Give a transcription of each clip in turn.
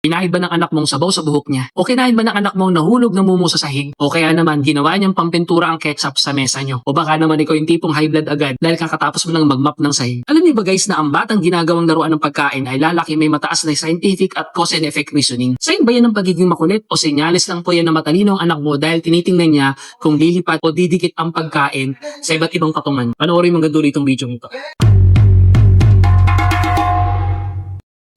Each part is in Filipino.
Pinahid ba ng anak mong sabaw sa buhok niya? O kinain ba ng anak mong nahulog na mumo sa sahig? O kaya naman ginawa niyang pampintura ang ketchup sa mesa niyo? O baka naman ikaw yung tipong high blood agad dahil kakatapos mo lang magmap ng sahig? Alam niyo ba guys na ang batang ginagawang laruan ng pagkain ay lalaki may mataas na scientific at cause and effect reasoning? Sign ba yan ng pagiging makulit o senyales lang po yan na matalino ang anak mo dahil tinitingnan niya kung lilipat o didikit ang pagkain sa iba't ibang patungan? Panoorin mo ganduli itong video nito.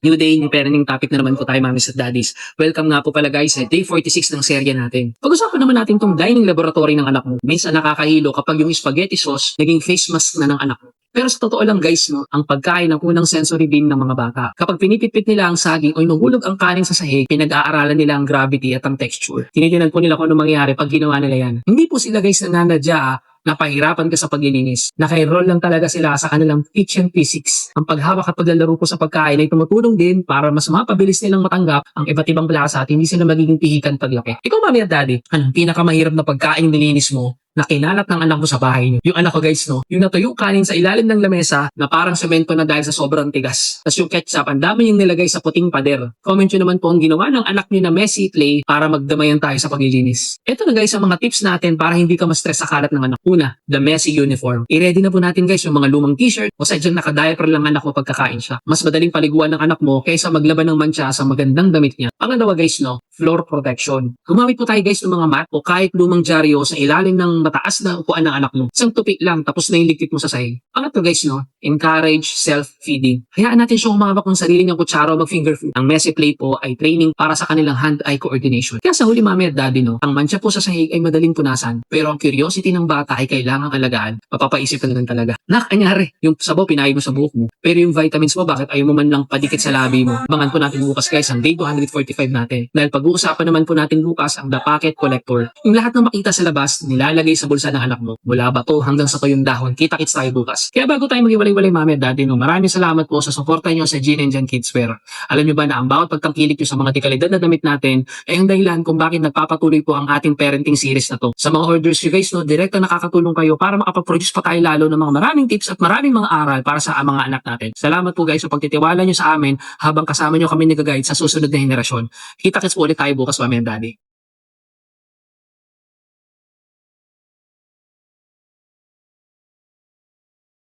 New day, new parenting topic na naman po tayo, mamis at daddies. Welcome nga po pala guys sa day 46 ng serya natin. Pag-usapan naman natin tong dining laboratory ng anak mo. Minsan nakakahilo kapag yung spaghetti sauce naging face mask na ng anak mo. Pero sa totoo lang guys, no, ang pagkain ang unang sensory beam ng mga bata. Kapag pinipitpit nila ang saging o inuhulog ang kanin sa sahig, pinag-aaralan nila ang gravity at ang texture. Tinitingnan po nila kung ano mangyayari pag ginawa nila yan. Hindi po sila guys nananadya napahirapan ka sa paglilinis. Naka-enroll lang talaga sila sa kanilang kitchen physics. Ang paghawak at paglalaro po sa pagkain ay tumutulong din para mas mapabilis nilang matanggap ang iba't ibang lasa at hindi sila magiging pihikan paglaki. Ikaw mami at daddy, anong pinakamahirap na pagkain nilinis mo na kinalat ng anak mo sa bahay niyo? Yung anak ko guys, no, yung natuyo kanin sa ilalim ng lamesa na parang semento na dahil sa sobrang tigas. Tapos yung ketchup, ang dami yung nilagay sa puting pader. Comment nyo naman po ang ginawa ng anak niyo na messy play para magdamayan tayo sa paglilinis. Ito na guys ang mga tips natin para hindi ka ma-stress sa kalat ng anak. Una, the messy uniform. I-ready na po natin guys yung mga lumang t-shirt o sadyang naka-diaper lang anak mo pagkakain siya. Mas madaling paliguan ng anak mo kaysa maglaban ng mantsa sa magandang damit niya. Pangalawa guys, no, floor protection. Gumamit po tayo guys ng mga mat o kahit lumang dyaryo sa ilalim ng mataas na upuan ng anak mo. Isang tupik lang tapos na yung ligpit mo sa sahig. Pangatlo guys, no, encourage self-feeding. Hayaan natin siyang humawak ng sarili niyang kutsara o mag-finger food. Ang messy play po ay training para sa kanilang hand-eye coordination. Kaya sa huli mami at daddy, no, ang mantsa po sa sahig ay madaling punasan. Pero ang curiosity ng bata ay kailangang alagaan. Mapapaisip ka na lang talaga. Anyari, yung sabaw pinahid mo sa buhok mo. Pero yung vitamins mo, bakit ayaw mo man lang padikit sa labi mo? Abangan po natin bukas guys ang day 245 natin. Dahil pag-uusapan naman po natin bukas ang the pocket collector. Yung lahat na makita sa labas, nilalagay sa bulsa ng anak mo. Mula bato hanggang sa tuyong dahon. Kita-kits tayo bukas. Kaya bago tayo maghiwalay-walay mami at daddy, no, maraming salamat po sa suporta nyo sa Gene and Jan Kidswear. Alam nyo ba na ang bawat pagtangkilik nyo sa mga dekalidad na damit natin ay ang dahilan kung bakit nagpapatuloy po ang ating parenting series na to. Sa mga orders nyo guys, no, direkta nakakatulong kayo para makapag-produce pa tayo lalo ng mga maraming tips at maraming mga aral para sa mga anak natin. Salamat po guys sa pagtitiwala nyo sa amin habang kasama nyo kami nag-guide sa susunod na henerasyon. Kita-kits po ulit tayo bukas mami and daddy.